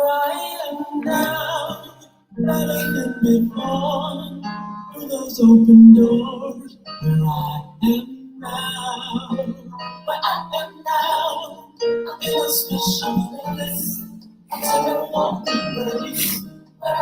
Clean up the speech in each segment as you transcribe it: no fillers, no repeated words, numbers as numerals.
I am now, better than before. Through those open doors, where I am now, where I am now, I'm in a special place. I'm in a lonely place, where I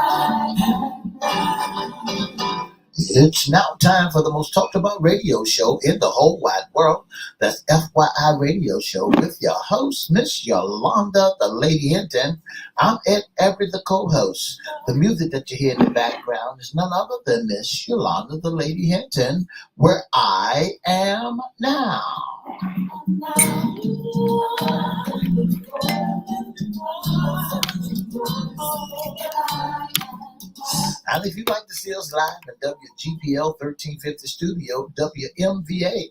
am now. It's now time for the most talked about radio show in the whole wide world. That's FYI Radio Show with your host, Miss Yolanda, the Lady Hinton. I'm Ed Everett, the co-host. The music that you hear in the background is none other than Miss Yolanda, the Lady Hinton, where I am now. And if you'd like to see us live at WGPL 1350 Studio, WMVA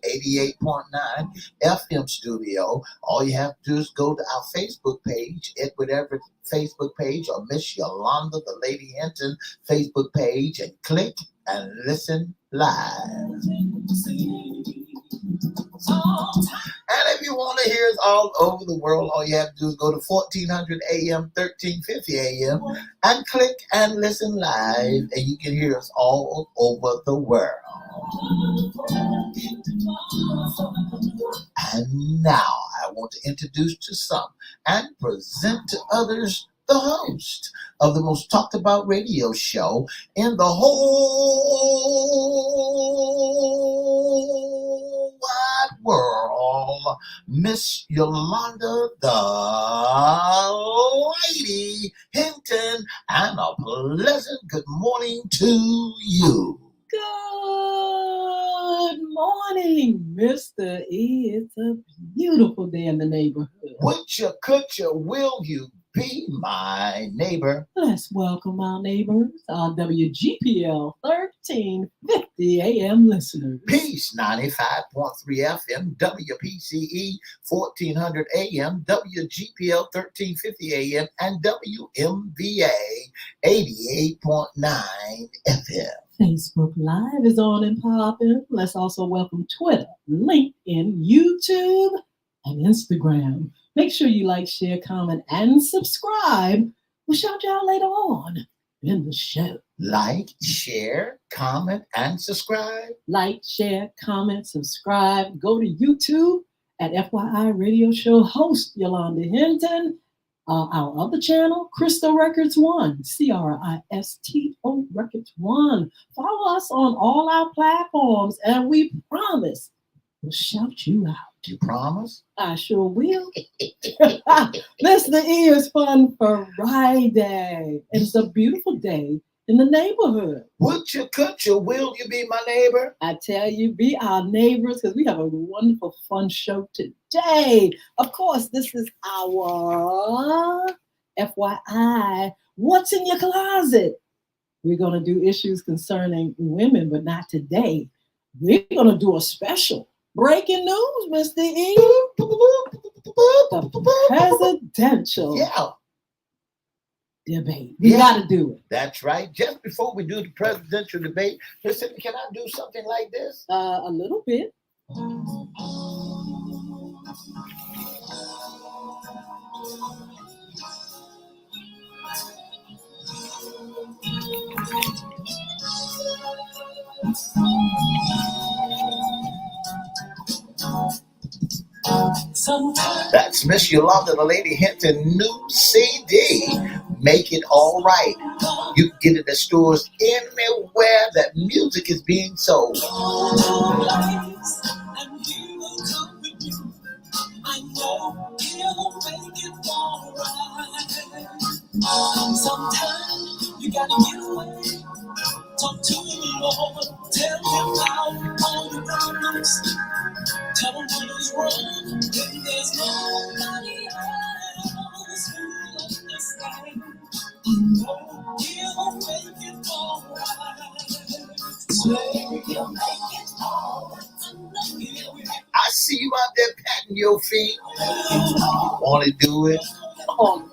88.9 FM Studio, all you have to do is go to our Facebook page, Edward Everett Facebook page, or Miss Yolanda, the Lady Hinton Facebook page, and click and listen live. And if you want to hear us all over the world, all you have to do is go to 1400 AM, 1350 AM, and click and listen live, and you can hear us all over the world. And now I want to introduce to some and present to others the host of the most talked about radio show in the whole wide world, Miss Yolanda, the Lady Hinton, and a pleasant good morning to you. Good morning, Mr. E. It's a beautiful day in the neighborhood. Would you, could you, will you be my neighbor? Let's welcome our neighbors, our WGPL 1350 AM listeners. Peace 95.3 FM, WPCE 1400 AM, WGPL 1350 AM, and WMVA 88.9 FM. Facebook Live is on and popping. Let's also welcome Twitter, LinkedIn, YouTube, and Instagram. Make sure you like, share, comment, and subscribe. We'll shout you out later on in the show. Like, share, comment, and subscribe. Like, share, comment, subscribe. Go to YouTube at FYI Radio Show host Yolanda Hinton. Our other channel, Cristo Records 1, CRISTO Records 1. Follow us on all our platforms, and we promise we'll shout you out. You promise? I sure will. Mr. E is Fun Friday. It's a beautiful day in the neighborhood. Would you, could you, will you be my neighbor? I tell you, be our neighbors, because we have a wonderful, fun show today. Of course, this is our FYI, What's in Your Closet? We're going to do issues concerning women, but not today. We're going to do a special breaking news, Mr. E. The presidential debate. We got to do it. That's right. Just before we do the presidential debate, listen, can I do something like this? A little bit. That's Miss Yolanda, the Lady Hinton new CD, Make It All Right. You can get it at stores anywhere that music is being sold. Sometimes you gotta get away. Talk to the Lord. Tell him about all your problems. Tell him what is wrong. When there's nobody else who understands. You know he'll make it all right. Say he'll make it all right. I see you out there patting your feet. Want to do it? Oh.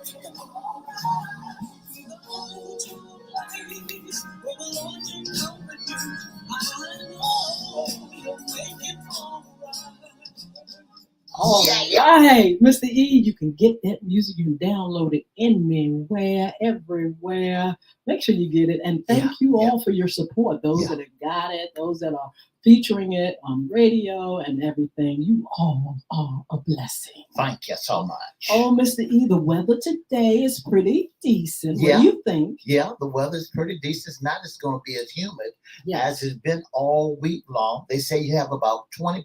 All right, Mr. E, you can get that music. You can download it anywhere, everywhere. Make sure you get it. And thank you all for your support. Those that have got it, those that are featuring it on radio and everything. You all are a blessing. Thank you so much. Oh, Mr. E, the weather today is pretty decent. What do you think? Yeah, the weather's pretty decent. It's not as going to be as humid as it's been all week long. They say you have about 20%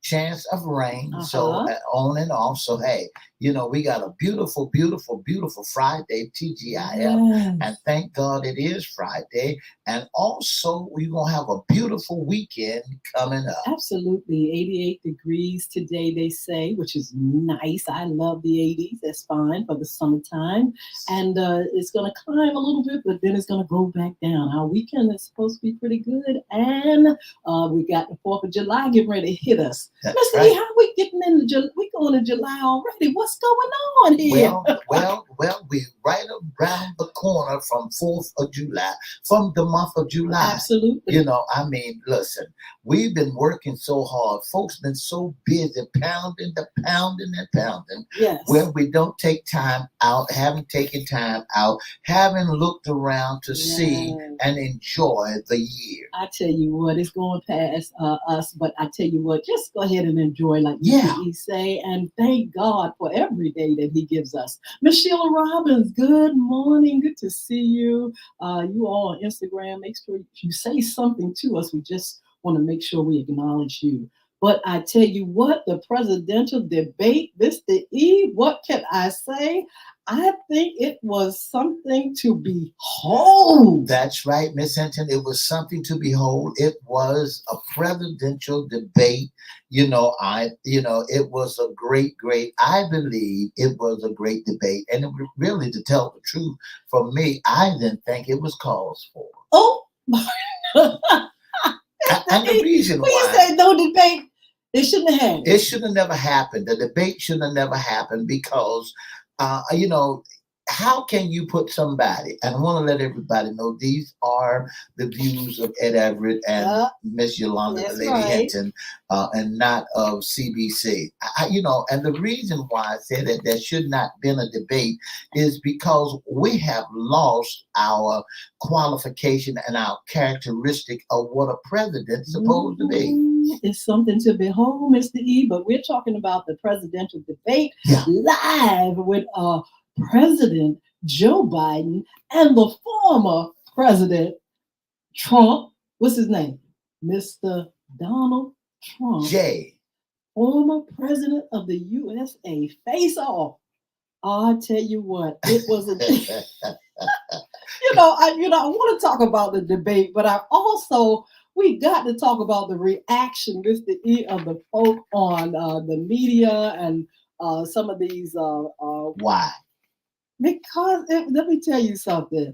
chance of rain, so on and off. So hey, we got a beautiful, beautiful, beautiful Friday, TGIF, and thank God it is Friday. And also, we're gonna have a beautiful weekend coming up. Absolutely, 88 degrees today, they say, which is nice. I love the 80s. That's fine for the summertime, and it's gonna climb a little bit, but then it's gonna go back down. Our weekend is supposed to be pretty good, and we got the 4th of July getting ready to hit us. Mr. E, how we getting into July? We going to July already. What's going on here? Well, we right around the corner from 4th of July, from the month of July. Absolutely. Listen, we've been working so hard. Folks been so busy pounding and pounding. Yes. Where we don't take time out, haven't taken time out, haven't looked around to see and enjoy the year. I tell you what, it's going past us, but I tell you what, just go ahead and enjoy, like you say, and thank God for every day that He gives us. Miss Sheila Robbins, good morning. Good to see you. You all on Instagram, make sure you say something to us. We just want to make sure we acknowledge you. But I tell you what, the presidential debate, Mr. E, what can I say? I think it was something to behold. That's right, Miss Hinton. It was something to behold. It was a presidential debate. It was a great, I believe it was a great debate. And really, to tell the truth, for me, I didn't think it was called for. Oh, and the reason why. You say no debate, it shouldn't have happened. It should have never happened. The debate should have never happened because how can you put somebody, and I want to let everybody know these are the views of Ed Everett and Miss Yolanda Hinton, and not of CBC. And the reason why I say that there should not been a debate is because we have lost our qualification and our characteristic of what a president is supposed to be. It's something to behold, Mr. E, but we're talking about the presidential debate live with President Joe Biden and the former President Trump. What's his name? Mr. Donald Trump. Former President of the USA. Face off. I tell you what, it was a I want to talk about the debate, but we got to talk about the reaction, Mr. E, of the folk on the media and some of these. Why? Because let me tell you something.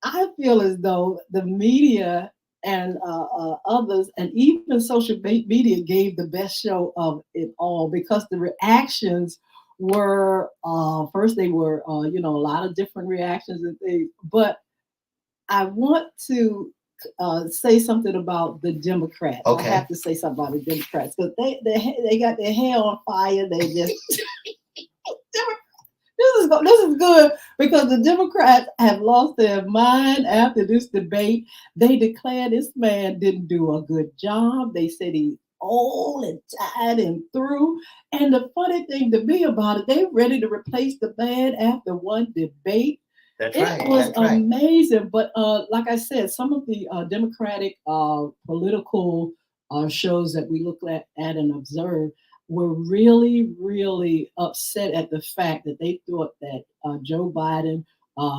I feel as though the media and others, and even social media, gave the best show of it all, because the reactions were first they were a lot of different reactions and things. But I want to say something about the Democrats. Okay. I have to say something about the Democrats because they got their hair on fire. They just this is good because the Democrats have lost their mind after this debate. They declared this man didn't do a good job. They said he's old and tired and through. And the funny thing to me about it, they're ready to replace the man after one debate. It was amazing. But like I said, some of the Democratic political shows that we look at and observe were really, really upset at the fact that they thought that Joe Biden,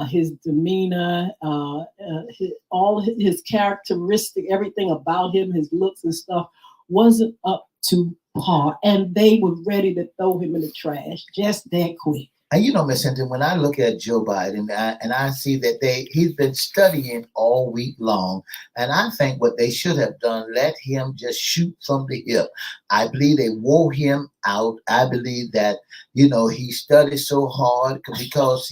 his demeanor, all his characteristic, everything about him, his looks and stuff, wasn't up to par. And they were ready to throw him in the trash just that quick. And Miss Hinton, when I look at Joe Biden and I see that he's been studying all week long, and I think what they should have done, let him just shoot from the hip. I believe they wore him out. I believe that, he studied so hard because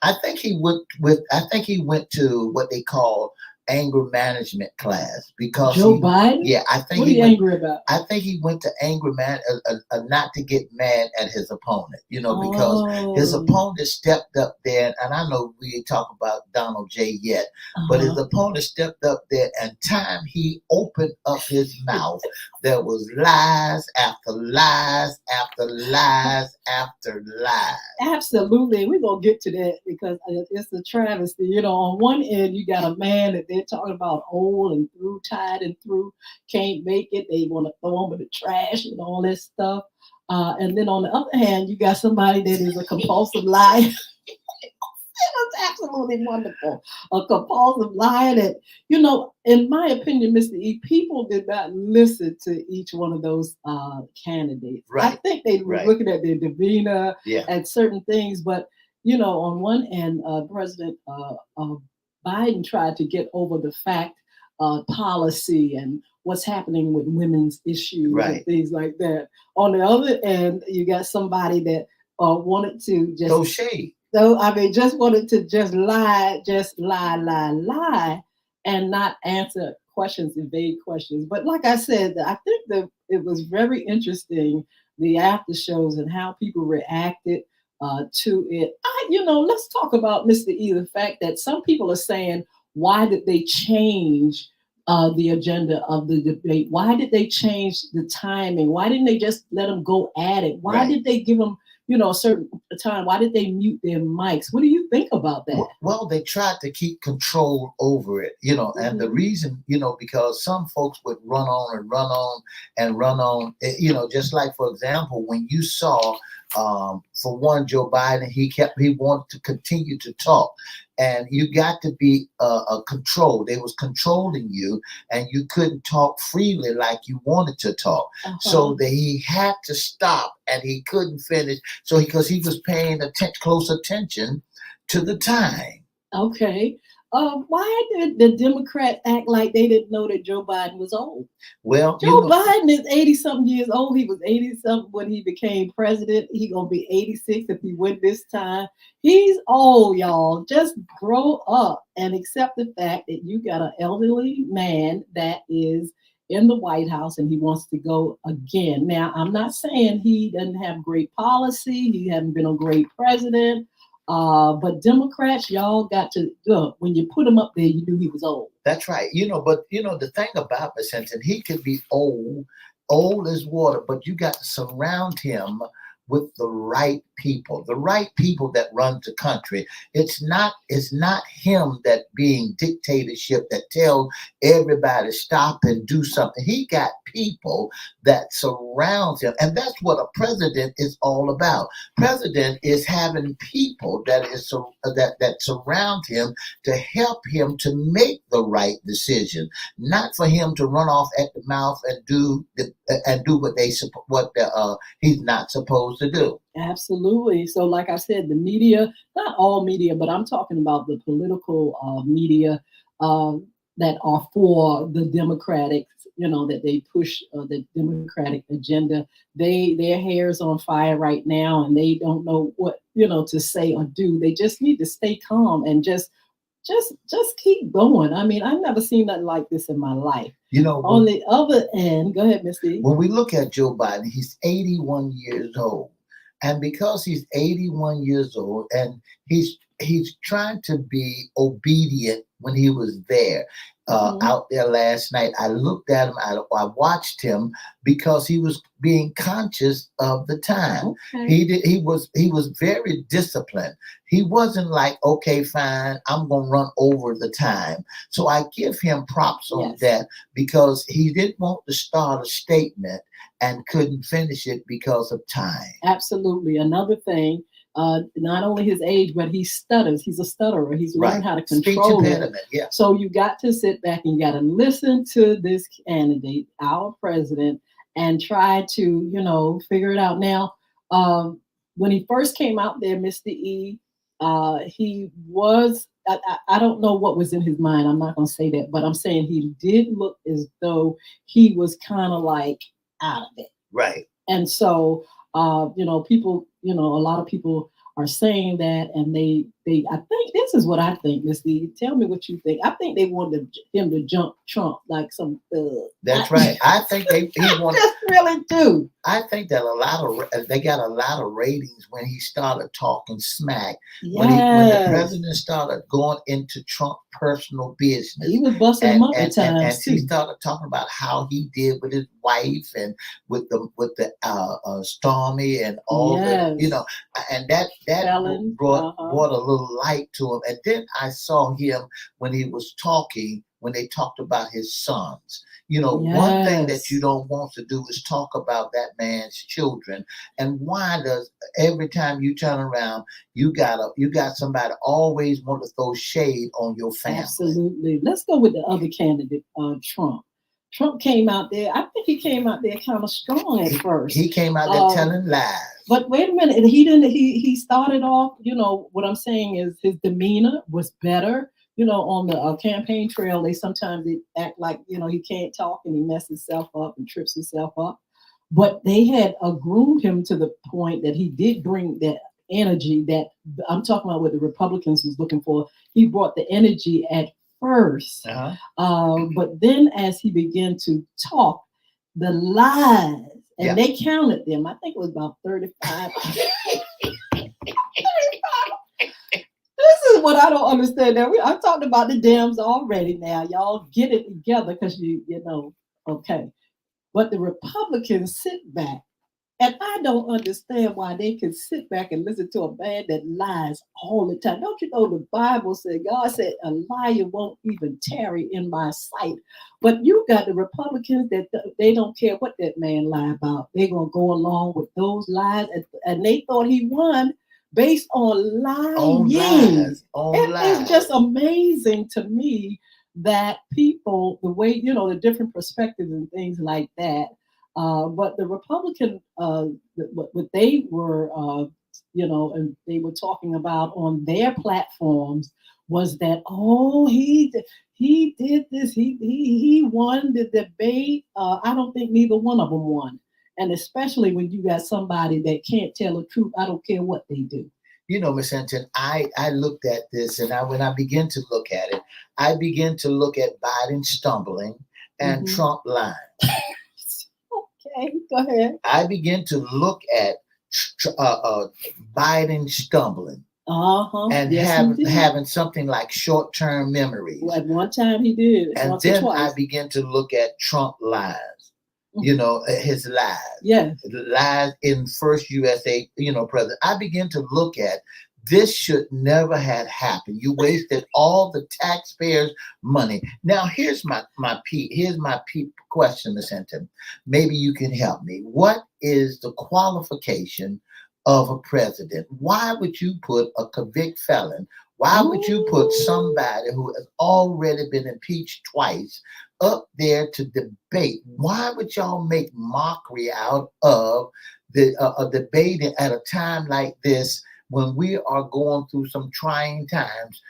I think he went to what they call anger management class because Joe Biden? Yeah, I think what are you angry about? I think he went to anger man not to get mad at his opponent, because his opponent stepped up there, and I know we ain't talking about Donald J yet, but his opponent stepped up there, and time he opened up his mouth, there was lies after lies after lies after lies. Absolutely. We're going to get to that because it's a travesty. On one end, you got a man that they're talking about old and through, tired and through, can't make it. They want to throw him in the trash and all this stuff. And then on the other hand, you got somebody that is a compulsive liar. It was absolutely wonderful. A compulsive liar that, in my opinion, Mr. E, people did not listen to each one of those candidates. Right. I think they were looking at their demeanor and certain things. But, on one end, President Biden tried to get over the fact policy and what's happening with women's issues and things like that. On the other end, you got somebody that wanted to just throw shade. So, just wanted to just lie, and not answer questions, evade questions. But like I said, I think that it was very interesting, the after shows and how people reacted to it. Let's talk about, Mr. E, the fact that some people are saying, why did they change the agenda of the debate? Why did they change the timing? Why didn't they just let them go at it? Why did they give them a certain time? Why did they mute their mics? What do you think about that? Well, they tried to keep control over it, and the reason, because some folks would run on and run on and run on, just like, for example, when you saw, for one, Joe Biden, he wanted to continue to talk. And you got to be controlled. They was controlling you, and you couldn't talk freely like you wanted to talk. So he had to stop, and he couldn't finish. So because he was paying close attention to the time. Okay. Why did the Democrats act like they didn't know that Joe Biden was old? Well, Joe Biden is 80-something years old. He was 80-something when he became president. He's going to be 86 if he win this time. He's old, y'all. Just grow up and accept the fact that you got an elderly man that is in the White House and he wants to go again. Now, I'm not saying he doesn't have great policy. He hasn't been a great president. But Democrats, y'all got to look, when you put him up there, you knew he was old. That's right. But the thing about Miss Hinton, he could be old as water, but you got to surround him with the right people that run the country. It's not him that being dictatorship that tell everybody stop and do something. He got people that surround him, and that's what a president is all about. President is having people that surround him to help him to make the right decision, not for him to run off at the mouth and do what he's not supposed to do. Absolutely. So like I said, the media, not all media, but I'm talking about the political media that are for the Democratic, that they push the Democratic agenda. Their hair's on fire right now, and they don't know what, to say or do. They just need to stay calm and just keep going. I've never seen nothing like this in my life. On the other end, go ahead, Mr. When we look at Joe Biden, he's 81 years old. And because he's 81 years old and he's trying to be obedient when he was there out there last night, I looked at him, I watched him because he was being conscious of the time. Okay. He was very disciplined. He wasn't like, okay, fine, I'm going to run over the time. So I give him props on that because he didn't want to start a statement and couldn't finish it because of time. Absolutely. Another thing, not only his age, but he stutters. He's a stutterer. He's learned how to control speech impediment, it. Yeah. So you got to sit back and you got to listen to this candidate, our president, and try to, figure it out. Now, when he first came out there, Mr. E, he was, I don't know what was in his mind. I'm not going to say that, but I'm saying he did look as though he was kind of like out of it. Right. And so, people, a lot of people are saying that, and I think this is what I think, Miss Lee. Tell me what you think. I think they wanted him to jump Trump like some thug. That's right. I think he wanted. Just really do. I think that they got a lot of ratings when he started talking smack. Yes. When the president started going into Trump's personal business, he was busting him up at times and he started talking about how he did with his wife and with the Stormy and all the and that brought a little light to him. And then I saw him when he was talking when they talked about his sons. One thing that you don't want to do is talk about that man's children. And why does every time you turn around, you got somebody always want to throw shade on your family? Absolutely. Let's go with the other candidate, Trump. Trump came out there. I think he came out there kind of strong at first. He came out there telling lies. But wait a minute, he didn't. He started off. What I'm saying is his demeanor was better. On the campaign trail, they sometimes act like, he can't talk and he messes himself up and trips himself up. But they had groomed him to the point that he did bring that energy that I'm talking about what the Republicans was looking for. He brought the energy at first. But then as he began to talk, the lies, and they counted them. I think it was about 35. This is what I don't understand. Now I talked about the Dems already. Now y'all get it together because okay. But the Republicans sit back, and I don't understand why they can sit back and listen to a man that lies all the time. Don't you know the Bible said, God said, a liar won't even tarry in my sight. But you got the Republicans that they don't care what that man lie about. They're gonna go along with those lies, and they thought he won. Based on lying. It's just amazing to me that people, the way, the different perspectives and things like that. But the Republican, what they were, and they were talking about on their platforms was that, he did this, he won the debate. I don't think neither one of them won. And especially when you got somebody that can't tell the truth, I don't care what they do. Miss Hinton, I looked at this, and when I begin to look at it, I begin to look at Biden stumbling and Trump lying. Okay, go ahead. I begin to look at Biden stumbling. And having something like short-term memories. Well, at one time he did. And then I begin to look at Trump lies. His lies. Yes. Lies in first USA, president. I begin to look at this should never have happened. You wasted all the taxpayers' money. Now here's my question, Ms. Hinton. Maybe you can help me. What is the qualification of a president? Why would you put a convicted felon? Why would you put somebody who has already been impeached twice up there to debate? Why would y'all make mockery out of the debating at a time like this when we are going through some trying times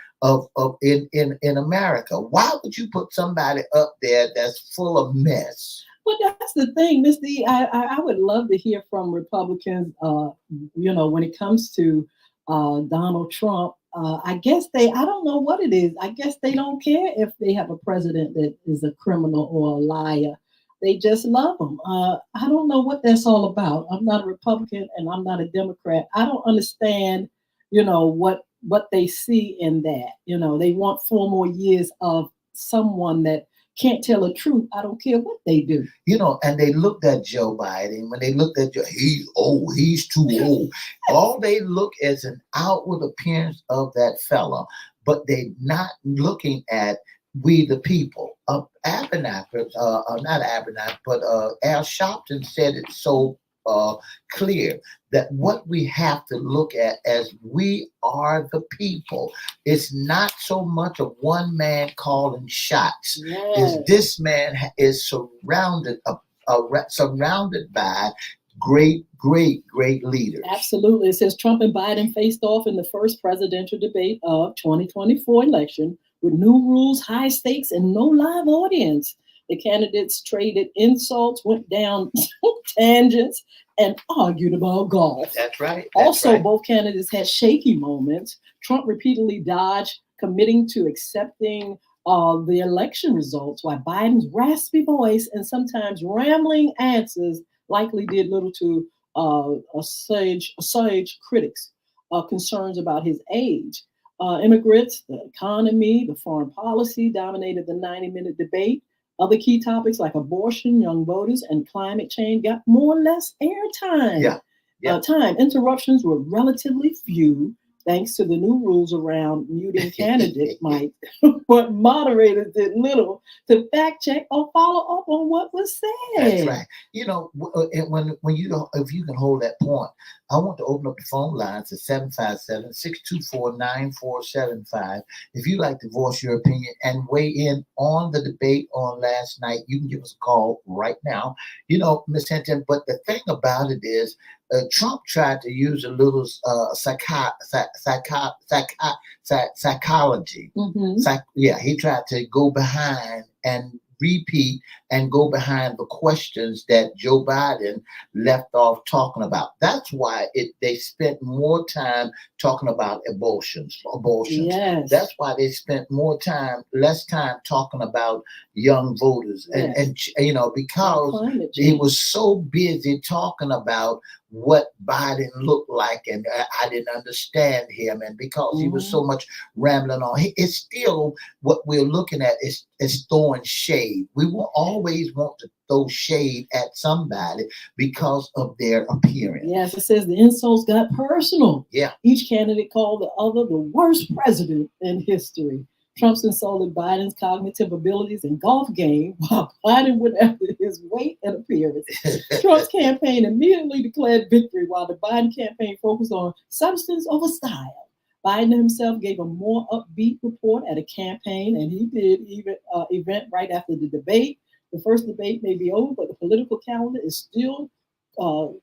in America? Why would you put somebody up there that's full of mess? Well, that's the thing, Miss D. I would love to hear from Republicans. When it comes to Donald Trump. I guess I don't know what it is. I guess they don't care if they have a president that is a criminal or a liar. They just love him. I don't know what that's all about. I'm not a Republican and I'm not a Democrat. I don't understand, what they see in that. They want 4 more years of someone that can't tell the truth. I don't care what they do. And they looked at Joe Biden. When they looked at Joe, he's old, he's too old. All they look as an outward appearance of that fella, but they're not looking at we the people. Al Sharpton said it so clear that what we have to look at as we are the people. It's not so much of one man calling shots. Yes. This man is surrounded by great leaders. Absolutely. It says Trump and Biden faced off in the first presidential debate of 2024 election with new rules, high stakes, and no live audience. The candidates traded insults, went down tangents, and argued about golf. That's right. Also, both candidates had shaky moments. Trump repeatedly dodged committing to accepting the election results, while Biden's raspy voice and sometimes rambling answers likely did little to assuage critics' concerns about his age. Immigrants, the economy, the foreign policy dominated the 90-minute debate. Other key topics like abortion, young voters, and climate change got more or less airtime. Time interruptions were relatively few, thanks to the new rules around muting candidate mic, but moderators did little to fact check or follow up on what was said. That's right. You know, when you don't, if you can hold that point, I want to open up the phone lines at 757-624-9475. If you'd like to voice your opinion and weigh in on the debate on last night, you can give us a call right now. You know, Ms. Hinton, but the thing about it is, Trump tried to use a little psychology. He tried to go behind and repeat and go behind the questions that Joe Biden left off talking about. That's why they spent more time talking about abortions. Yes. That's why they spent less time talking about young voters. Yes. And you know, because he was so busy talking about what Biden looked like, and I didn't understand him, and because he was so much rambling on, it's still what we're looking at is throwing shade. We will always want to throw shade at somebody because of their appearance. Yes, it says the insults got personal. Yeah. Each candidate called the other the worst president in history. Trump's insulted Biden's cognitive abilities and golf game, while Biden went after his weight and appearance. Trump's campaign immediately declared victory, while the Biden campaign focused on substance over style. Biden himself gave a more upbeat report at a campaign, and he did even event right after the debate. The first debate may be over, but the political calendar is still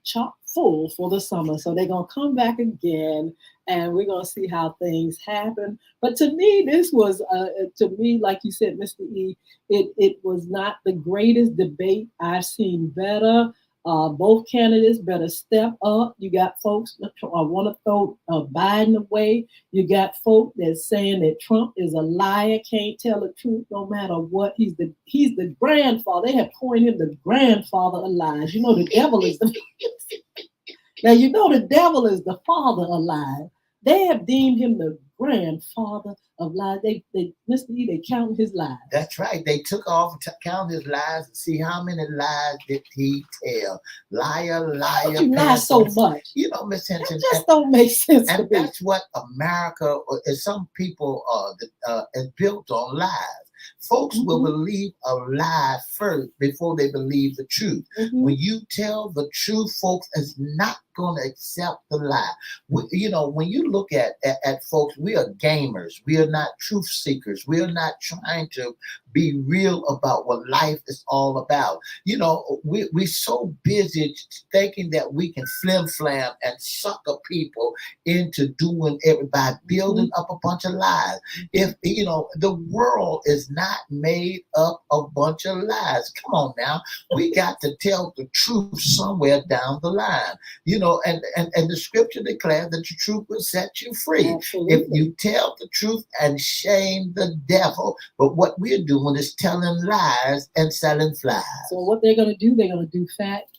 chock full for the summer. So they're going to come back again, and we're going to see how things happen. But to me, this was, like you said, Mr. E, it was not the greatest debate. I've seen better. Both candidates better step up. You got folks that want to throw Biden away. You got folk that's saying that Trump is a liar, can't tell the truth no matter what. He's the grandfather. They have coined him the grandfather of lies. You know the devil is the now you know the devil is the father of lies. They have deemed him the grandfather of lies. They Mr. E, they count his lies. That's right. They took off to count his lies and see how many lies did he tell. Liar, liar. You lie so much. You know, Miss Hinton. It just don't make sense to me. And that's what America, or some people, is built on lies. Folks will believe a lie first before they believe the truth. When you tell the truth, folks is not going to accept the lie. You know, when you look at folks, we are gamers. We are not truth seekers. We are not trying to be real about what life is all about. You know, we're so busy thinking that we can flim-flam and sucker people into doing everybody, building up a bunch of lies. If, you know, the world is not made up of a bunch of lies. Come on now. We got to tell the truth somewhere down the line. You know, and the scripture declares that the truth will set you free. Absolutely. If you tell the truth and shame the devil. But what we're doing is telling lies and selling flies. So what they're going to do, they're going to do fact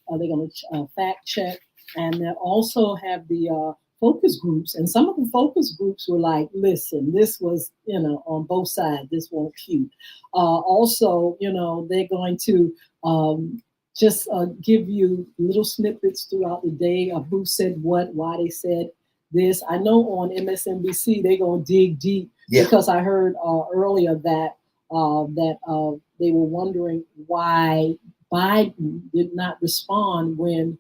check, and they'll also have the focus groups. And some of the focus groups were like, listen, this was, you know, on both sides, this won't cute. Also, you know, they're going to just give you little snippets throughout the day of who said what, why they said this. I know on MSNBC, they're going to dig deep because I heard earlier that they were wondering why Biden did not respond when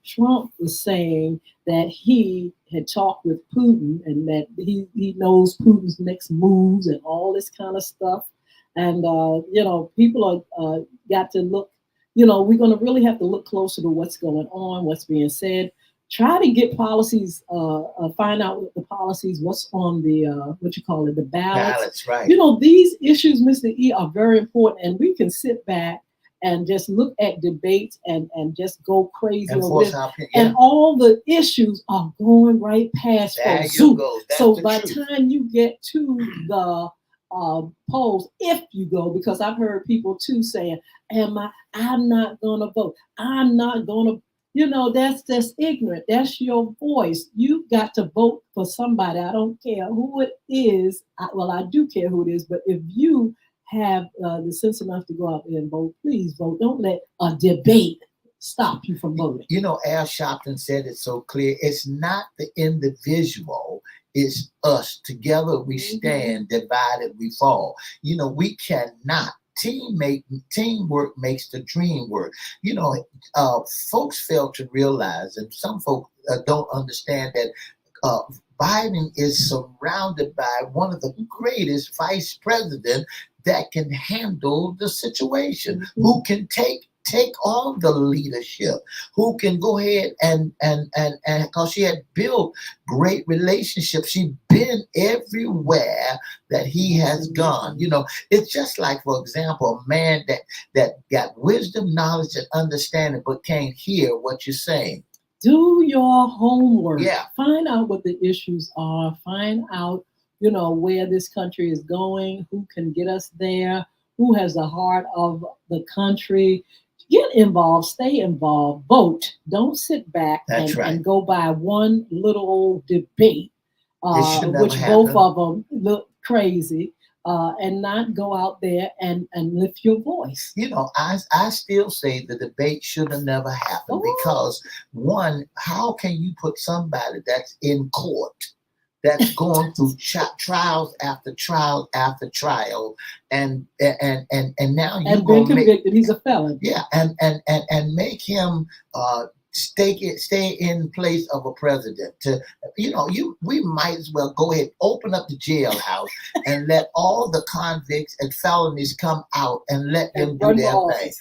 Trump was saying that he had talked with Putin and that he knows Putin's next moves and all this kind of stuff. And, you know, people are got to look, you know, we're going to really have to look closer to what's going on, what's being said. Try to get policies, find out what the policies, what's on the, the ballots. Ballots, right. You know, these issues, Mr. E, are very important, and we can sit back and just look at debates and just go crazy And over force this. our And all the issues are going right past There folks. you go. That's So the by the truth. time you get to the polls, if you go, because I've heard people too saying, I'm not gonna vote. I'm not gonna, that's just ignorant. That's your voice. You've got to vote for somebody. I don't care who it is. Well, I do care who it is, but if you have the sense enough to go out there and vote, please vote. Don't let a debate stop you from voting. Al Sharpton said it so clear. It's not the individual, it's us. Together we stand, divided we fall. We cannot. Teamwork makes the dream work. Folks fail to realize, and some folks don't understand that Biden is surrounded by one of the greatest vice presidents that can handle the situation, who can take on the leadership, who can go ahead and because she had built great relationships. She's been everywhere that he has gone. It's just like, for example, a man that got wisdom, knowledge, and understanding, but can't hear what you're saying. Do your homework. Yeah. Find out what the issues are. Find out, where this country is going, who can get us there, who has the heart of the country. Get involved, stay involved, vote. Don't sit back and go by one little old debate, which both of them look crazy, and not go out there and lift your voice. I still say the debate should have never happened because, one, how can you put somebody that's in court, that's going through trials after trial after trial, and now you're been convicted? He's a felon. Yeah, and make him stay in place of a president. We might as well go ahead, open up the jailhouse, and let all the convicts and felonies come out and let them do their thing.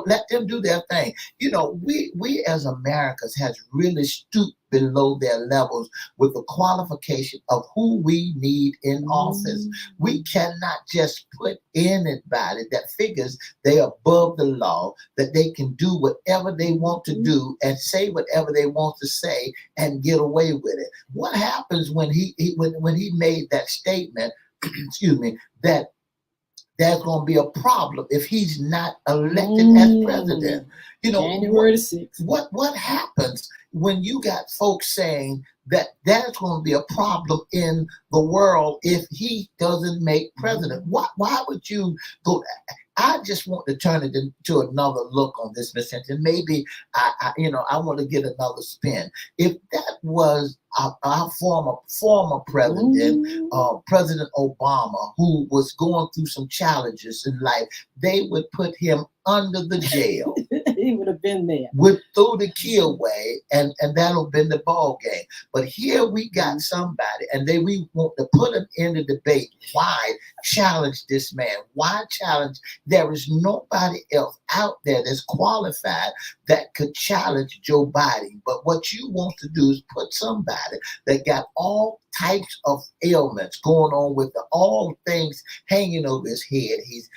Let them do their thing. We as Americans has really stooped below their levels with the qualification of who we need in office. We cannot just put anybody that figures they're above the law, that they can do whatever they want to do and say whatever they want to say and get away with it. What happens when he made that statement, excuse me, that there's going to be a problem if he's not elected as president? January 6th. What happens when you got folks saying that there's going to be a problem in the world if he doesn't make president? Why would you go? I just want to turn it into another look on this, Miss Hinton. Maybe I want to get another spin. If that was our former president, President Obama, who was going through some challenges in life, they would put him under the jail. He would have been there. Throw the key away, and that'll been the ball game. But here we got somebody, and we want to put him in the debate. Why challenge this man? Why challenge? There is nobody else out there that's qualified that could challenge Joe Biden. But what you want to do is put somebody that got all types of ailments going on with all things hanging over his head. He's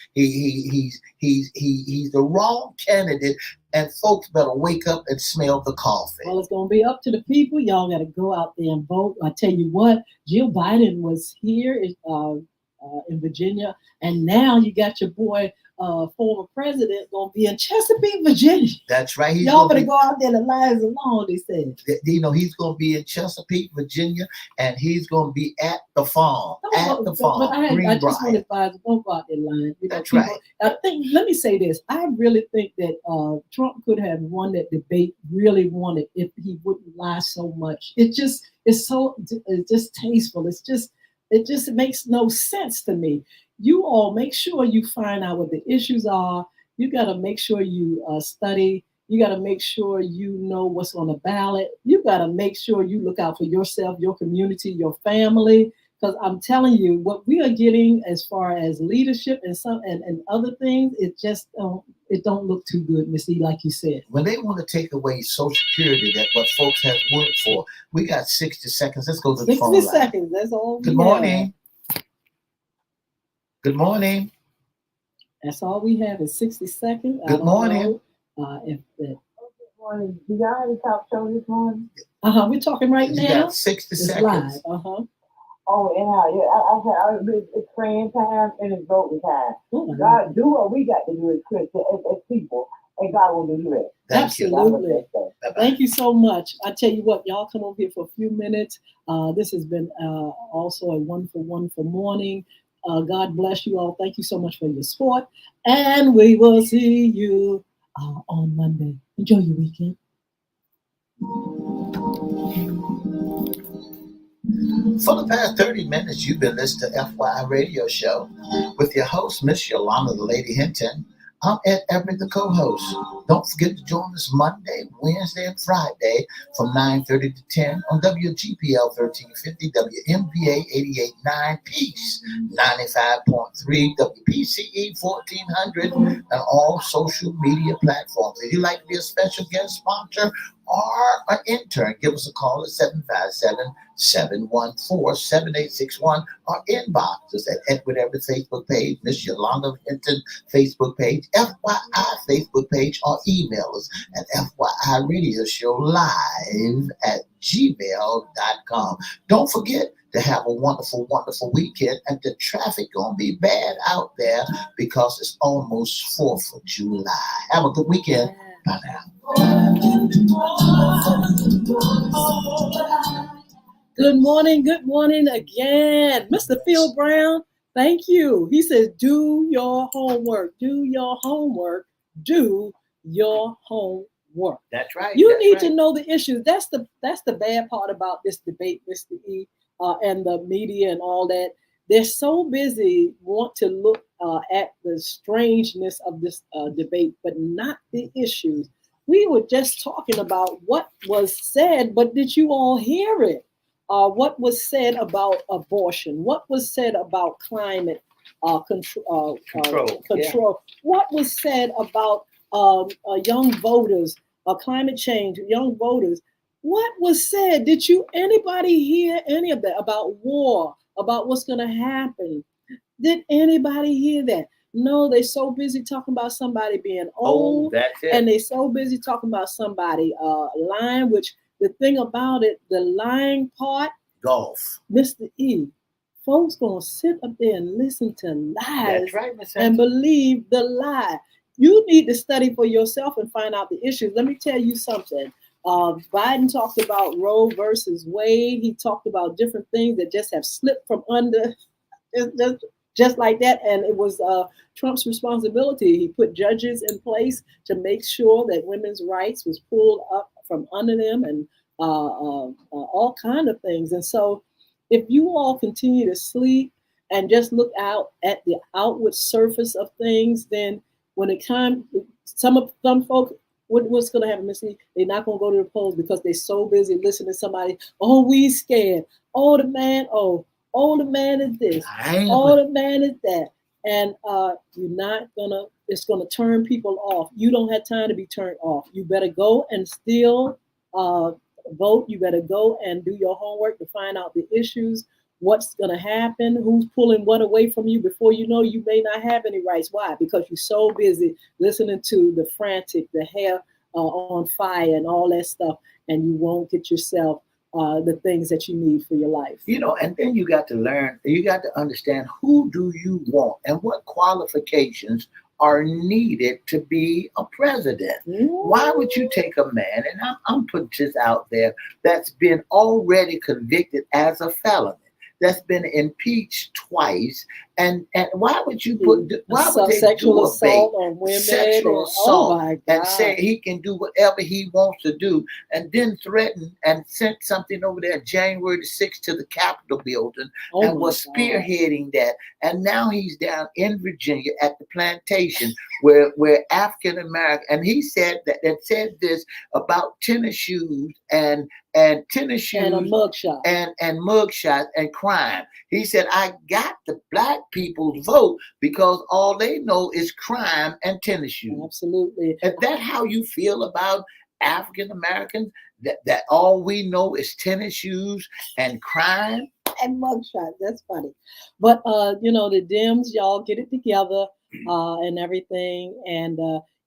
the wrong candidate, and folks better wake up and smell the coffee. Well, it's going to be up to the people. Y'all got to go out there and vote. I tell you what, Jill Biden was here in Virginia, and now you got your boy, former president, going to be in Chesapeake, Virginia. That's right. Y'all better go out there. The lines alone, they said. He's going to be in Chesapeake, Virginia, and he's going to be at the farm. But I just want to advise, don't go out there lying. That's right. Let me say this. I really think that Trump could have won that debate, really won it, if he wouldn't lie so much. It's just tasteful. It just makes no sense to me. You all make sure you find out what the issues are. You got to make sure you study. You got to make sure you know what's on the ballot. You got to make sure you look out for yourself, your community, your family. Because I'm telling you, what we are getting as far as leadership and other things, it just don't look too good, Miss E, like you said. When they want to take away Social Security, that what folks have worked for, we got 60 seconds. Let's go to the phone line. 60 seconds. That's all. Good morning. Good morning. That's all we have is 60 seconds. Good morning. If the, Morning. Do y'all have a talk show this morning? we're talking right You now. got 60 It's seconds. live. Oh, and it's praying time and it's voting time. Oh, God, do what we got to do as Christians, as people, and God will do it. Thank you. Absolutely. Bye-bye. Thank you so much. I tell you what, y'all come over here for a few minutes. This has been also a wonderful, wonderful morning. God bless you all. Thank you so much for your support. And we will see you on Monday. Enjoy your weekend. For the past 30 minutes, you've been listening to FYI Radio Show with your host, Miss Yolanda the Lady Hinton. I'm Ed Everett, the co-host. Don't forget to join us Monday, Wednesday, and Friday from 9:30 to 10 on WGPL 1350, WMVA 88.9, Peace 95.3, WPCE 1400, and all social media platforms. If you'd like to be a special guest sponsor or an intern, give us a call at 757-714-7861 or inbox us at Edward Everett Facebook page, Miss Yolanda Hinton Facebook page, FYI Facebook page, or email us at FYI Radio Show live at gmail.com. Don't forget to have a wonderful, wonderful weekend. And the traffic gonna be bad out there because it's almost 4th of July. Have a good weekend. Bye now. Good morning again. Mr. Phil Brown, thank you. He says, do your homework, do your homework, do your homework. That's right. You need to know the issues. That's the bad part about this debate, Mr. E, and the media and all that. They're so busy want to look at the strangeness of this debate, but not the issues. We were just talking about what was said, but did you all hear it? What was said about abortion? What was said about climate control? Yeah. What was said about young voters, climate change, young voters? What was said? Did anybody hear any of that about war? About what's going to happen? Did anybody hear that? No, they're so busy talking about somebody being old, that's it. and they're so busy talking about somebody lying. Which the thing about it, the lying part, golf. Mr. E, folks gonna sit up there and listen to lies. That's right, Miss and believe the lie. You need to study for yourself and find out the issues. Let me tell you something. Biden talked about Roe versus Wade. He talked about different things that just have slipped from under, just like that. And it was Trump's responsibility. He put judges in place to make sure that women's rights was pulled up from under them, and all kind of things. And so if you all continue to sleep and just look out at the outward surface of things, then when it comes, some folk, what's going to happen, Missy? They're not going to go to the polls because they're so busy listening to somebody. Oh, we scared. Oh, the man is this. Oh, the man is that. And you're not gonna. It's gonna turn people off. You don't have time to be turned off. You better go and still vote. You better go and do your homework to find out the issues. What's going to happen, who's pulling what away from you. Before you know, you may not have any rights. Why? Because you're so busy listening to the frantic, the hair on fire and all that stuff, and you won't get yourself the things that you need for your life. And then you got to learn, you got to understand, who do you want and what qualifications are needed to be a president. Why would you take a man, and I'm putting this out there, that's been already convicted as a felon, that's been impeached twice, and why would you put why would they sexual do a assault on women, sexual assault and say he can do whatever he wants to do, and then threaten and sent something over there January the 6th to the Capitol building and was spearheading that, and now he's down in Virginia at the plantation where African American, and he said said this about tennis shoes and tennis shoes and a mugshot and mugshots and crime. He said, I got the black people's vote because all they know is crime and tennis shoes. Absolutely. Is that how you feel about African Americans? That all we know is tennis shoes and crime and mugshot? That's funny. But the Dems, y'all get it together. and everything. And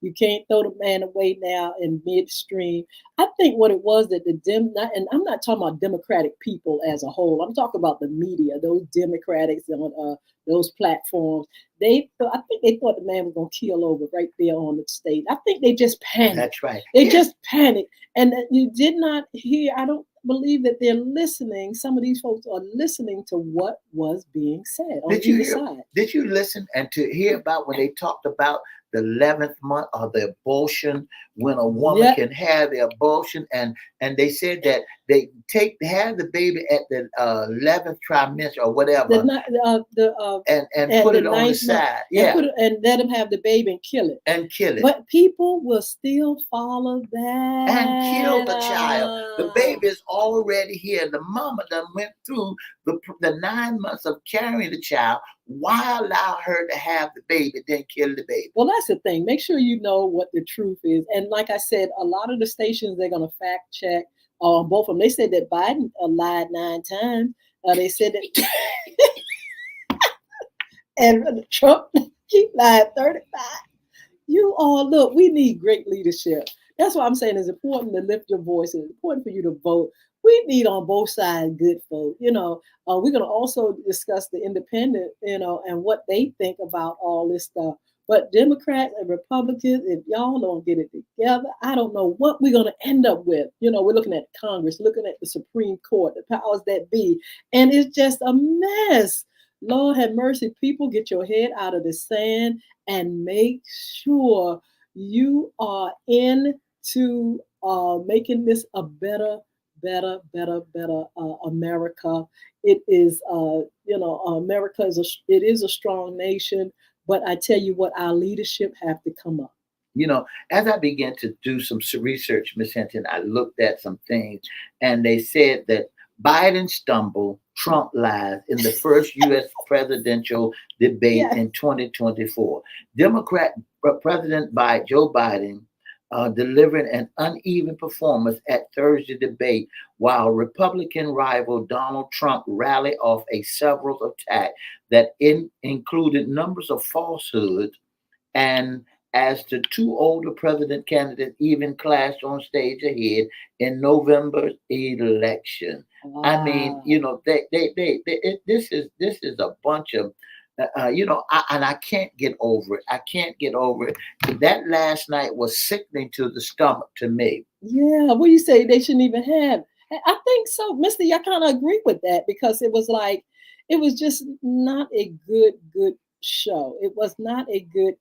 you can't throw the man away now in midstream. I think what it was that and I'm not talking about Democratic people as a whole. I'm talking about the media, those Democrats on those platforms. I think they thought the man was gonna keel over right there on the stage. I think they just panicked. That's right. They just panicked, and you did not hear. I don't believe that they're listening. Some of these folks are listening to what was being said on either side. Did you listen and to hear about when they talked about the 11th month of the abortion, when a woman can have the abortion, and they said that they have the baby at the 11th trimester or whatever, and put it on the side, and let them have the baby and kill it. But people will still follow that and kill the child. The baby is already here. The mama done went through the 9 months of carrying the child. Why allow her to have the baby, then kill the baby? Well, that's the thing. Make sure you know what the truth is. And like I said, a lot of the stations, they're going to fact check both of them. They said that Biden lied 9 times. They said that and Trump, he lied 35. You all look, we need great leadership. That's why I'm saying it's important to lift your voice. It's important for you to vote. We need on both sides good folk. We're going to also discuss the independent, and what they think about all this stuff. But Democrats and Republicans, if y'all don't get it together, I don't know what we're going to end up with. We're looking at Congress, looking at the Supreme Court, the powers that be, and it's just a mess. Lord have mercy. People, get your head out of the sand and make sure you are into making this a better America. It is, America is a strong nation, but I tell you what, our leadership have to come up. As I began to do some research, Ms. Hinton, I looked at some things, and they said that Biden stumbled, Trump lies in the first U.S. presidential debate in 2024. Democrat President Joe Biden delivered an uneven performance at Thursday debate, while Republican rival Donald Trump rallied off a several attack that included numbers of falsehoods, and as the two older president candidates even clashed on stage ahead in November's election. Wow. I mean, this is a bunch of I can't get over it. I can't get over it. That last night was sickening to the stomach to me. Yeah, well, you say they shouldn't even have. I think so, Misty. I kind of agree with that, because it was just not a good show. It was not a good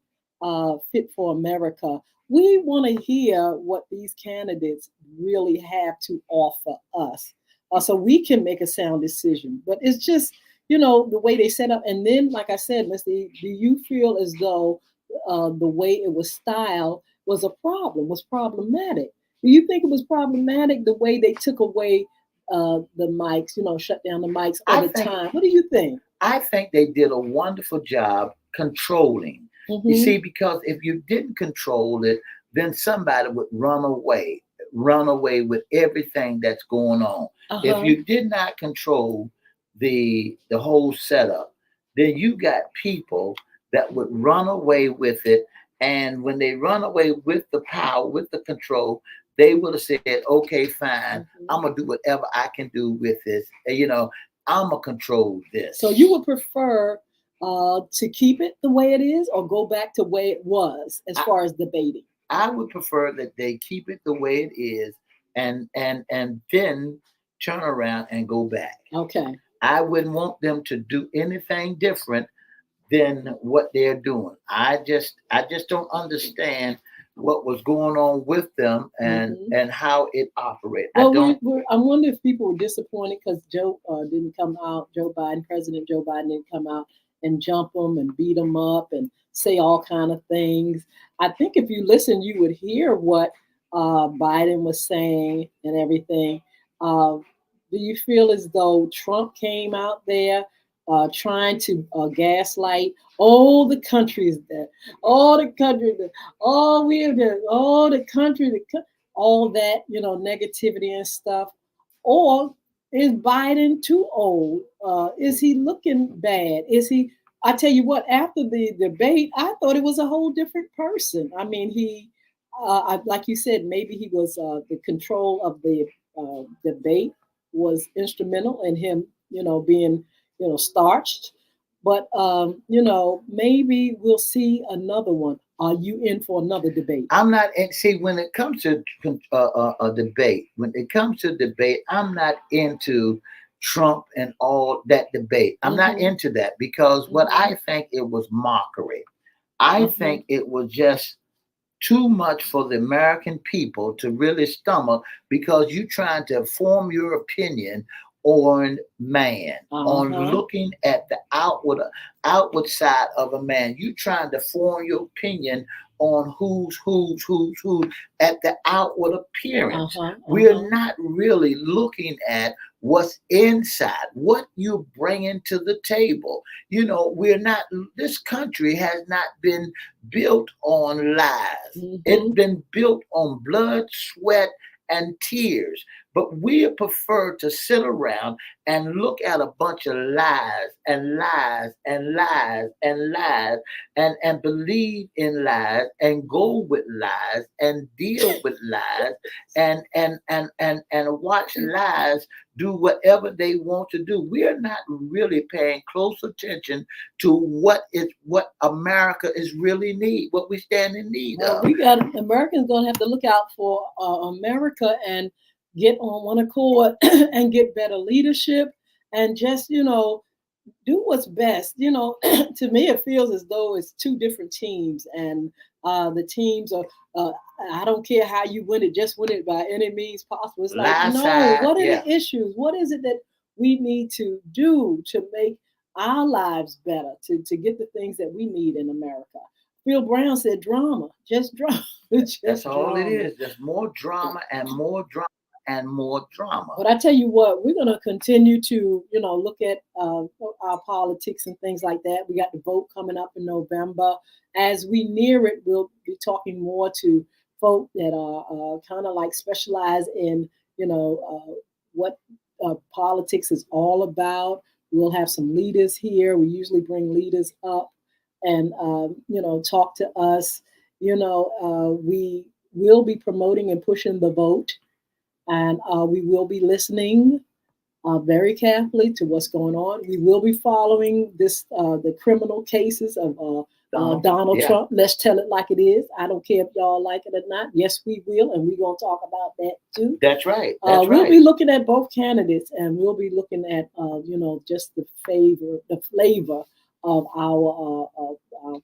fit for America. We want to hear what these candidates really have to offer us, so we can make a sound decision. But it's just, the way they set up. And then, like I said, Misty, do you feel as though the way it was styled was problematic? Do you think it was problematic the way they took away the mics, shut down the mics all the time? What do you think? I think they did a wonderful job controlling. Mm-hmm. You see, because if you didn't control it, then somebody would run away with everything that's going on. Uh-huh. If you did not control the whole setup, then you got people that would run away with it. And when they run away with the power, with the control, they would have said, okay, fine, mm-hmm. I'm going to do whatever I can do with this. I'm going to control this. So you would prefer to keep it the way it is, or go back to the way it was as far as debating? I would prefer that they keep it the way it is, and then turn around and go back. Okay. I wouldn't want them to do anything different than what they're doing. I just don't understand what was going on with them and how it operated. Well, I wonder if people were disappointed because Joe didn't come out. President Joe Biden didn't come out and jump them and beat them up and say all kind of things. I think if you listen, you would hear what Biden was saying and everything. Do you feel as though Trump came out there trying to gaslight all the countries that, all the country that, all the country, all that, negativity and stuff? Or is Biden too old? Is he looking bad? Is he I tell you what, after the debate, I thought it was a whole different person. I mean, like you said, maybe he was the control of the debate was instrumental in him, being, starched. But maybe we'll see another one. Are you in for another debate? I'm not. And see, when it comes to a debate, I'm not into Trump and all that debate. I'm not Mhm. into that because what Mhm. I think it was mockery. I Mhm. think it was just too much for the American people to really stomach because you're trying to form your opinion on man, on Uh-huh. looking at the outward side of a man. You trying to form your opinion on who's at the outward appearance. Uh-huh. We're Uh-huh. not really looking at what's inside, what you're bringing to the table. We're not. This country has not been built on lies. It's Mhm. been built on blood, sweat, and tears. But we prefer to sit around and look at a bunch of lies and lies and lies and lies and believe in lies and go with lies and deal with lies and watch lies do whatever they want to do. We are not really paying close attention to what America is really need, what we stand in need Well, of. we got Americans gonna have to look out for America and get on one accord and get better leadership and just do what's best. To me, it feels as though it's two different teams, and the teams are. Uh, I don't care how you win it, just win it by any means possible. It's like, Last no, side, what are yeah. the issues? What is it that we need to do to make our lives better, to get the things that we need in America? Phil Brown said drama, just drama, That's just all it drama. is. There's more drama and more drama and more drama. But I tell you what, we're going to continue to, look at our politics and things like that. We got the vote coming up in November. As we near it, we'll be talking more to folk that are kind of like specialize in, what politics is all about. We'll have some leaders here. We usually bring leaders up and, talk to us. We will be promoting and pushing the vote, and we will be listening very carefully to what's going on. We will be following the criminal cases of Donald Yeah, Trump. Let's tell it like it is. I don't care if y'all like it or not. Yes, we will, and we're gonna talk about that too. that's right. That's We'll right. be looking at both candidates, and we'll be looking at just the flavor of our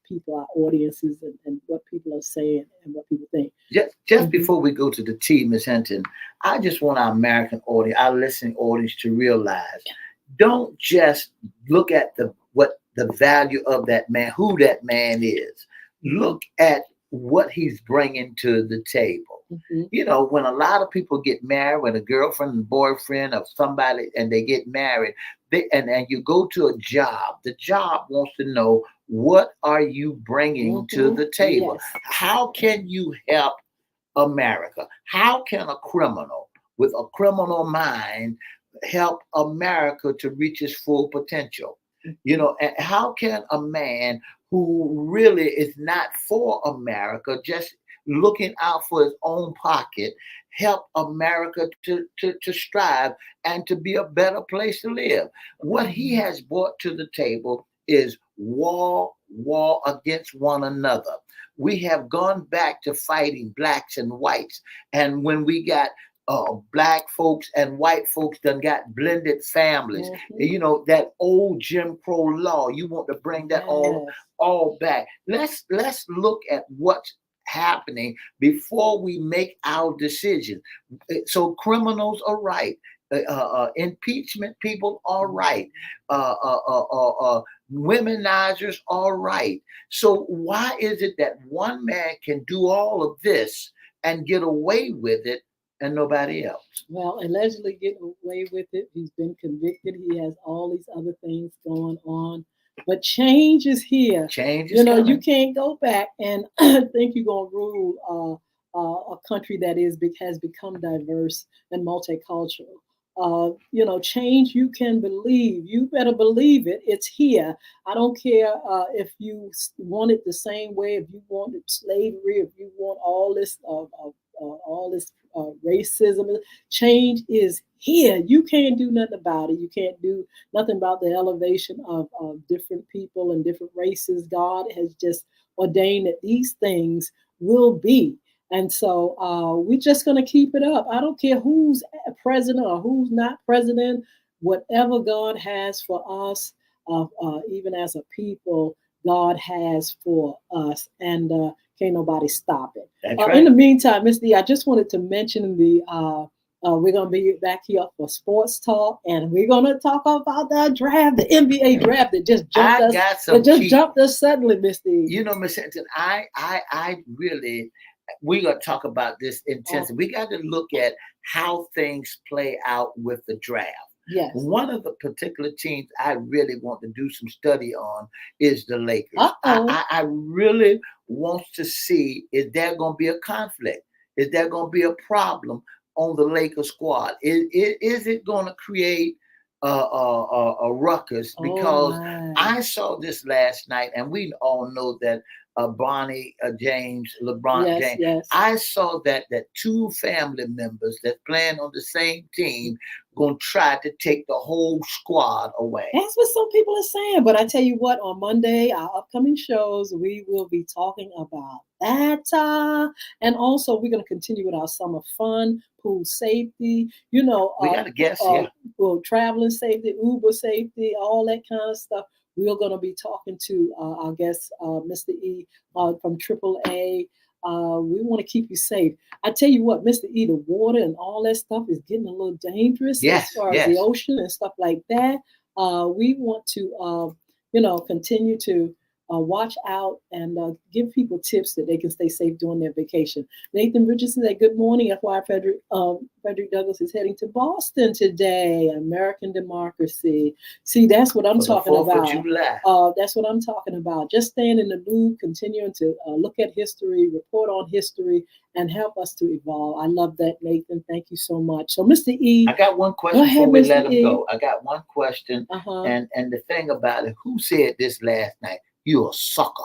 people, our audiences, and what people are saying and what people think. Just Mhm. before we go to the tea, Miss Hinton, I just want our American audience, our listening audience, to realize: don't just look at the value of that man, who that man is. Mhm. Look at what he's bringing to the table. Mhm. When a lot of people get married, when a girlfriend and boyfriend of somebody and they get married, and you go to a job, the job wants to know, what are you bringing to Mhm. the table? Yes. How can you help America? How can a criminal with a criminal mind help America to reach its full potential? And how can a man who really is not for America, just looking out for his own pocket, help America to strive and to be a better place to live? What he has brought to the table is war against one another. We have gone back to fighting blacks and whites. And when we got black folks and white folks done got blended families, Mhm. that old Jim Crow law, you want to bring that Yes. all back. Let's look at what's happening before we make our decision. So criminals are right. Impeachment people are right. Womenizers are right. So why is it that one man can do all of this and get away with it and nobody else? Well, allegedly getting away with it. He's been convicted. He has all these other things going on. But change is here. Change is You coming. can't go back and think you're going to rule a country that has become diverse and multicultural. change you can believe. You better believe it. It's here. I don't care if you want it the same way, if you wanted slavery, if you want all this racism. Change is here. You can't do nothing about it. You can't do nothing about the elevation of different people and different races. God has just ordained that these things will be. And so we're just going to keep it up. I don't care who's president or who's not president, whatever God has for us, even as a people, God has for us. And can't nobody stop it. That's In right. the meantime, Miss D, I just wanted to mention we're going to be back here for sports talk, and we're going to talk about that draft, the NBA draft that just jumped I us. got some That just key. jumped us suddenly, Miss D. You know, Miss Hinton, I really, we're gonna talk about this intensely. We got to look at how things play out with the draft. Yes. One of the particular teams I really want to do some study on is the Lakers. Uh-oh. I really want to see, is there going to be a conflict? Is there going to be a problem on the Lakers squad? Is it going to create a ruckus? Because my. I saw this last night, and we all know that Bronny James, LeBron Yes, James. yes. I saw that two family members that playing on the same team going to try to take the whole squad away. That's what some people are saying. But I tell you what, on Monday, our upcoming shows, we will be talking about that. And also, we're going to continue with our summer fun, pool safety, We got a guest here. well, traveling safety, Uber safety, all that kind of stuff. We're going to be talking to our guest, Mr. E from AAA. We want to keep you safe. I tell you what, Mr. E, the water and all that stuff is getting a little dangerous Yes, as far yes. as the ocean and stuff like that. We want to, continue to watch out and give people tips that they can stay safe during their vacation. Nathan Richardson said, good morning. FY Frederick Douglass is heading to Boston today. American democracy. See, that's what I'm For the talking 4th of about. July. That's what I'm talking about. Just staying in the loop, continuing to look at history, report on history, and help us to evolve. I love that, Nathan. Thank you so much. So, Mr. E. I got one question Go ahead, before we Mr. let him E. go. I got one question. Uh-huh. And the thing about it, who said this last night? You a sucker.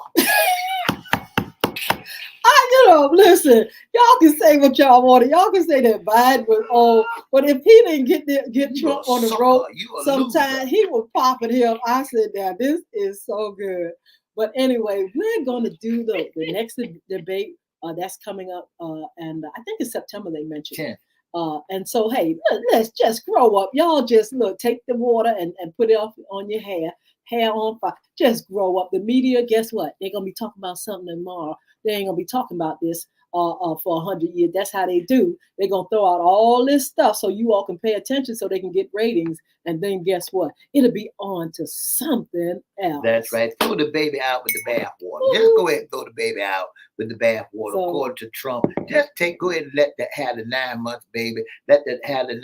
Listen, y'all can say what y'all want. Y'all can say that Biden was old, but if he didn't get You Trump a on the sucker. rope, You a sometime loser. he was popping him. I said, now this is so good. But anyway, we're going to do the next debate that's coming up, and I think it's September they mentioned. 10. And so, hey, let's just grow up. Y'all just take the water and put it on your hair on fire. Just grow up. The media, guess what? They're going to be talking about something tomorrow. They ain't going to be talking about this for 100 years. That's how they do. They're going to throw out all this stuff so you all can pay attention so they can get ratings. And then guess what? It'll be on to something else. That's right. Throw the baby out with the bathwater. Just go ahead and throw the baby out with the bathwater. So, according to Trump, just go ahead and let that have the 9 months, baby. Let that have the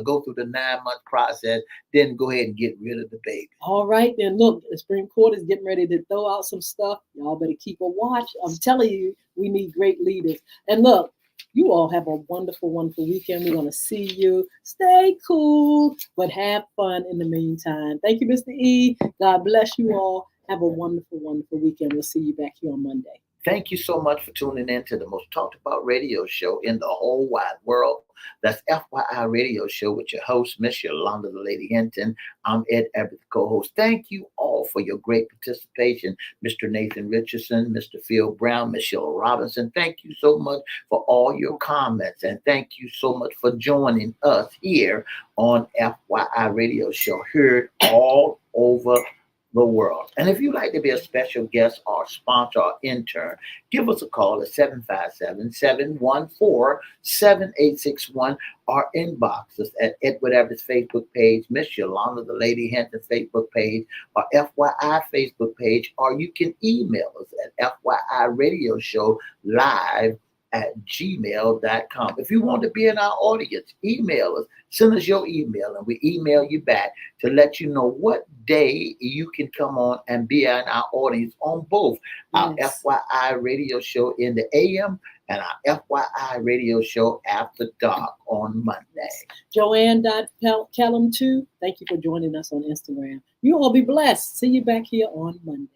go through the 9-month process. Then go ahead and get rid of the baby. All right, then look, the Supreme Court is getting ready to throw out some stuff. Y'all better keep a watch. I'm telling you, we need great leaders. And look, you all have a wonderful, wonderful weekend. We're going to see you. Stay cool, but have fun in the meantime. Thank you, Mr. E. God bless you all. Have a wonderful, wonderful weekend. We'll see you back here on Monday. Thank you so much for tuning in to the most talked about radio show in the whole wide world. That's FYI Radio Show with your host, Miss Yolanda the Lady Hinton. I'm Ed Everett, the co-host. Thank you all for your great participation. Mr. Nathan Richardson, Mr. Phil Brown, Michelle Robinson. Thank you so much for all your comments. And thank you so much for joining us here on FYI Radio Show, heard all over the world. And if you'd like to be a special guest or sponsor or intern, give us a call at 757-714-7861 or inbox us at Edward Everett's Facebook page, Miss Yolanda the Lady Hinton Facebook page, or FYI Facebook page, or you can email us at FYI Radio Show Live at gmail.com. If you want to be in our audience, email us. Send us your email, and we email you back to let you know what day you can come on and be in our audience on both our FYI radio show in the AM and our FYI radio show after dark on Monday. Joanne.Kellum 2. Thank you for joining us on Instagram. You all be blessed. See you back here on Monday.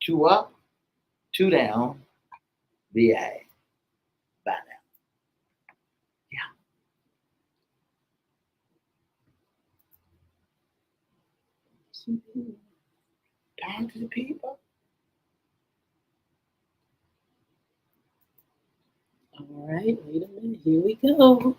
2 up, 2 down, VA. Bye now. Talk to the people. All right, wait a minute. Here we go.